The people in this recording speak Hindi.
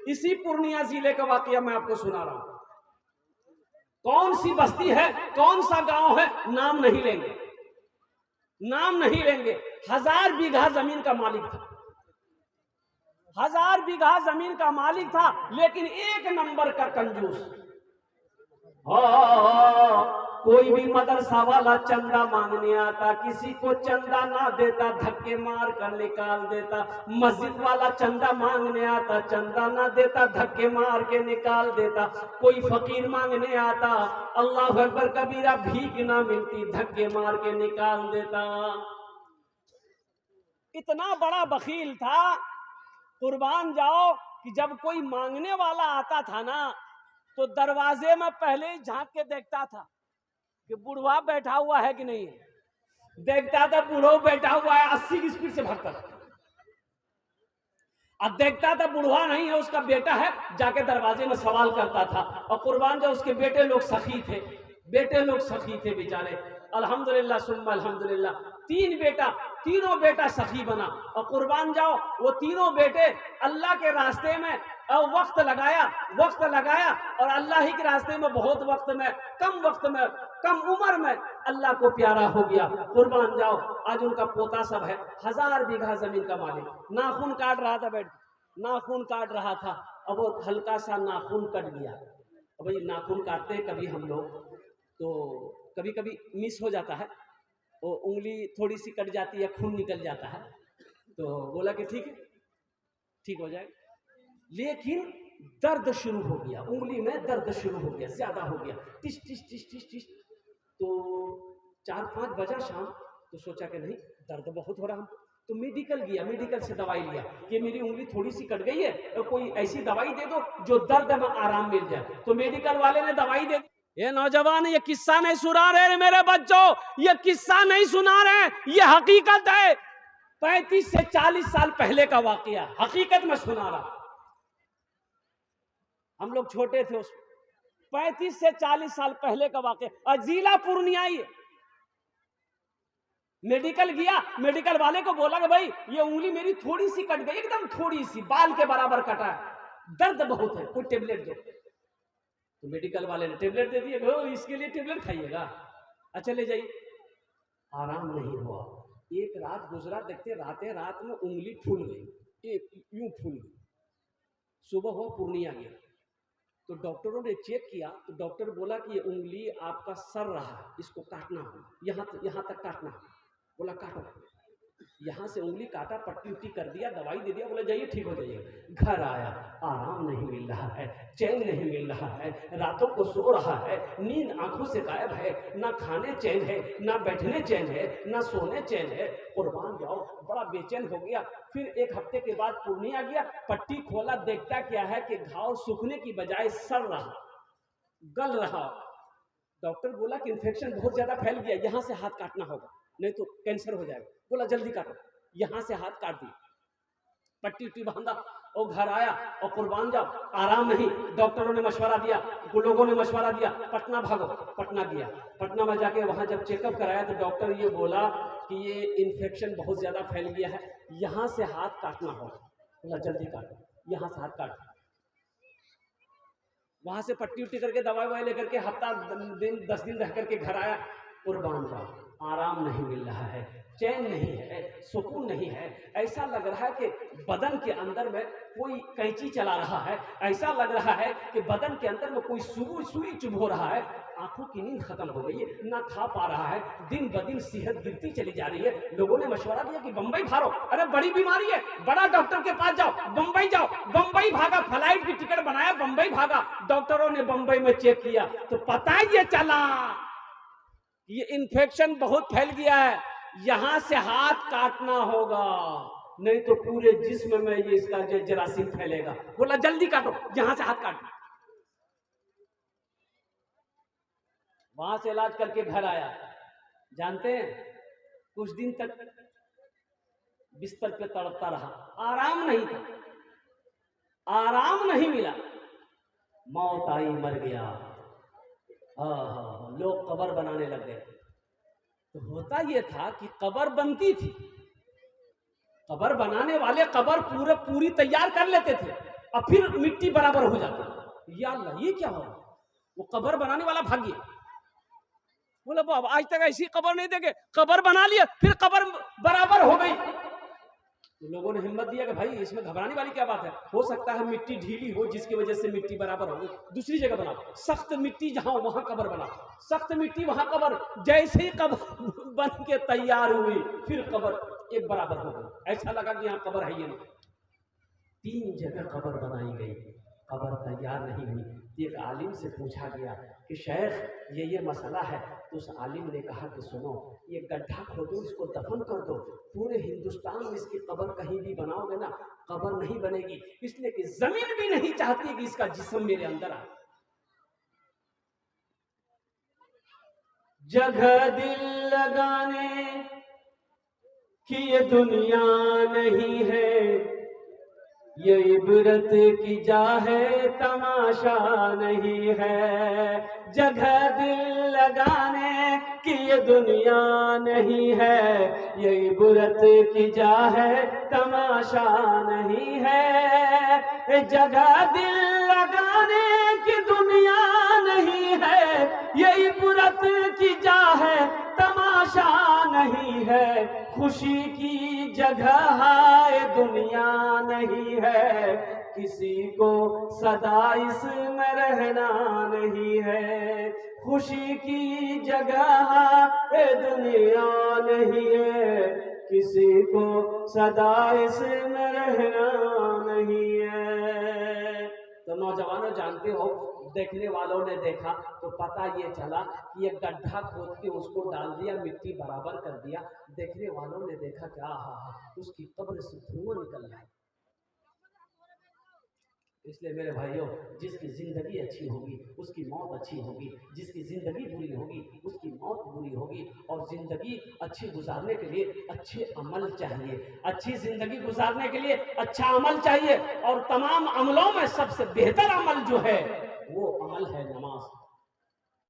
इसी पूर्णिया जिले का वाकया मैं आपको सुना रहा हूं। कौन सी बस्ती है, कौन सा गांव है, नाम नहीं लेंगे, नाम नहीं लेंगे। 1000 बीघा जमीन का मालिक था, 1000 बीघा जमीन का मालिक था, लेकिन एक नंबर का कंजूस। कोई भी मदरसा वाला चंदा मांगने आता, किसी को चंदा ना देता, धक्के मार कर निकाल देता। मस्जिद वाला चंदा मांगने आता, चंदा ना देता, धक्के मार के निकाल देता। कोई फकीर मांगने आता, अल्लाह अकबर कबीरा, भीख ना मिलती, धक्के मार के निकाल देता। इतना बड़ा बखील था, कुर्बान जाओ, कि जब कोई मांगने वाला आता था ना, तो दरवाजे में पहले ही झांक के देखता था कि बुढ़वा बैठा हुआ है कि नहीं। देखता था बुढ़वा बैठा हुआ है, 80 की स्पीड से भागता था। अब देखता था बुढ़वा नहीं है, उसका बेटा है, जाके दरवाजे में सवाल करता था। और कुर्बान जो उसके बेटे लोग सखी थे, बेटे लोग सखी थे बेचारे। अल्हम्दुलिल्लाह सुम्मा अल्हम्दुलिल्लाह, 3 बेटा, तीनों बेटा सखी बना। और कुर्बान जाओ, वो तीनों बेटे अल्लाह के रास्ते में वक्त लगाया और अल्लाह ही के रास्ते में बहुत वक्त में, कम उम्र में अल्लाह को प्यारा हो गया। कुर्बान जाओ, आज उनका पोता सब है, 1000 बीघा जमीन का मालिक। नाखून काट रहा था, बैठ नाखून काट रहा था। अब वो हल्का सा नाखून कट गया। अब भाई नाखून काटते हैं कभी हम लोग, तो कभी कभी मिस हो जाता है, वो उंगली थोड़ी सी कट जाती है, खून निकल जाता है। तो बोला कि ठीक है, ठीक हो जाएगा। लेकिन दर्द शुरू हो गया, उंगली में दर्द शुरू हो गया, ज्यादा हो गया, टिश टिश टिश टिश टिश। तो 4-5 बजा शाम, तो सोचा कि नहीं दर्द बहुत हो रहा है। तो मेडिकल गया, मेडिकल से दवाई लिया कि मेरी उंगली थोड़ी सी कट गई है, तो कोई ऐसी दवाई दे दो जो दर्द में आराम मिल जाए। तो मेडिकल वाले ने दवाई दे। ये नौजवान ये किस्सा नहीं सुना रहे मेरे बच्चों, ये किस्सा नहीं सुना रहे, ये हकीकत है। 35 से 40 साल पहले का वाकया, हकीकत में सुना रहा। हम लोग छोटे थे उस 35 से 40 साल पहले का वाकया, और जिला पूर्णिया ही है। मेडिकल गया, मेडिकल वाले को बोला कि भाई ये उंगली मेरी थोड़ी सी कट गई, एकदम थोड़ी सी, बाल के बराबर कटा है, दर्द बहुत है, कोई टेबलेट दो। तो मेडिकल वाले ने टेबलेट दे दिया, इसके लिए टेबलेट खाइएगा, अच्छा ले जाइए। आराम नहीं हुआ, एक रात गुजरा, देखते रात में उंगली फूल गई, एक यूं फूल गई। सुबह हुआ, पूर्णिया गया, तो डॉक्टरों ने चेक किया, तो डॉक्टर बोला कि ये उंगली आपका सर रहा है, इसको काटना हो, यहाँ तक काटना है। बोला काटो, यहाँ से उंगली काटा, पट्टी उट्टी कर दिया, दवाई दे दिया, बोला जाइए ठीक हो जाइए। घर आया, आराम नहीं मिल रहा है, चैन नहीं मिल रहा है, रातों को सो रहा है, नींद आंखों से गायब है, ना खाने चैन है, ना बैठने चैन है, ना सोने चैन है। कुर्बान जाओ, बड़ा बेचैन हो गया। फिर 1 हफ्ते के बाद पूर्णिया गया, पट्टी खोला, देखता क्या है कि घाव सूखने की बजाय सड़ रहा, गल रहा। डॉक्टर बोला कि इन्फेक्शन बहुत ज्यादा फैल गया, यहाँ से हाथ काटना होगा, नहीं तो कैंसर हो जाएगा। बोला जल्दी काटो, यहाँ से हाथ काट दिया, पट्टी उट्टी बांधा और घर आया। और कुर्बान जाओ, आराम नहीं, डॉक्टरों ने मशवरा दिया, लोगों ने मशवरा दिया, पटना भागो। पटना गया, पटना में जाके वहां जब चेकअप कराया तो डॉक्टर ये बोला कि ये इन्फेक्शन बहुत ज्यादा फैल गया है, यहाँ से हाथ काटना होगा। बोला जल्दी काटो, यहाँ से हाथ काट। वहां से पट्टी उट्टी करके दवाई ववाई लेकर के हफ्ता दिन 10 दिन रह करके घर आया। कुर्बान जाओ, आराम नहीं मिल रहा है, चैन नहीं है, सुकून नहीं है। ऐसा लग रहा है कि बदन के अंदर में कोई कैंची चला रहा है, ऐसा लग रहा है कि बदन के अंदर में कोई सुई चुभ हो रहा है। आंखों की नींद खत्म हो गई है, ना खा पा रहा है, दिन ब दिन सेहत गिरती चली जा रही है। लोगों ने मशवरा दिया कि बंबई भागो, अरे बड़ी बीमारी है, बड़ा डॉक्टर के पास जाओ, बंबई जाओ। बंबई भागा, फ्लाइट की टिकट बनाया, बंबई भागा। डॉक्टरों ने बंबई में चेक किया तो पता ये चला ये इन्फेक्शन बहुत फैल गया है, यहां से हाथ काटना होगा, नहीं तो पूरे जिस्म में ये इसका जरासीम फैलेगा। बोला जल्दी काटो, यहां से हाथ काटो। वहां से इलाज करके घर आया। जानते हैं, कुछ दिन तक बिस्तर पे तड़पता रहा, आराम नहीं था, आराम नहीं मिला। मौत आई, मर गया। लोग कब्र बनाने लग गए। तो होता यह था कि कब्र बनती थी, कब्र बनाने वाले कब्र पूरी तैयार कर लेते थे, और फिर मिट्टी बराबर हो जाती है। या अल्लाह, ये क्या हो रहा? वो कब्र बनाने वाला भाग गया। बोला बाबा आज तक ऐसी कब्र नहीं देखे, कब्र बना लिया फिर कब्र बराबर हो गई। तो लोगों ने हिम्मत दिया कि भाई इसमें घबराने वाली क्या बात है, हो सकता है मिट्टी ढीली हो जिसकी वजह से मिट्टी बराबर हो गई, दूसरी जगह बनाओ, सख्त मिट्टी जहां वहां कब्र बनाओ, सख्त मिट्टी वहां कब्र। जैसे ही कब्र बन के तैयार हुई फिर कब्र एक बराबर हो गई। ऐसा लगा कि यहाँ कब्र है ये नहीं। 3 जगह कब्र बनाई गई, कब्र तैयार नहीं हुई। एक आलिम से पूछा गया कि शेख ये मसला है। तो उस आलिम ने कहा कि सुनो, ये गड्ढा खोदो, इसको दफन कर दो, पूरे हिंदुस्तान में इसकी कब्र कहीं भी बनाओगे ना कब्र नहीं बनेगी, इसलिए कि जमीन भी नहीं चाहती कि इसका जिस्म मेरे अंदर आए। जगह दिल लगाने की ये दुनिया नहीं है, ये इबरत की जा है तमाशा नहीं है। जगह दिल लगाने की ये दुनिया नहीं है, ये इबरत की जा है तमाशा नहीं है। जगह दिल लगाने की दुनिया नहीं है, ये इबरत की जा है तमाशा नहीं है। खुशी की जगह है दुनिया नहीं है, किसी को सदा इसमें रहना नहीं है। खुशी की जगह है दुनिया नहीं है, किसी को सदा इसमें रहना नहीं है। तो नौजवानों जानते हो, देखने वालों ने देखा तो पता ये चला कि ये गड्ढा खोद के उसको डाल दिया, मिट्टी बराबर कर दिया। देखने वालों ने देखा क्या उसकी कब्र से धुआं निकल रहा है। इसलिए मेरे भाइयों, जिसकी जिंदगी अच्छी होगी उसकी मौत अच्छी होगी, जिसकी जिंदगी बुरी होगी उसकी मौत बुरी होगी। और जिंदगी अच्छी गुजारने के लिए अच्छे अमल चाहिए, अच्छी जिंदगी गुजारने के लिए अच्छा अमल चाहिए। और तमाम अमलों में सबसे बेहतर अमल जो है वो अमल है नमाज।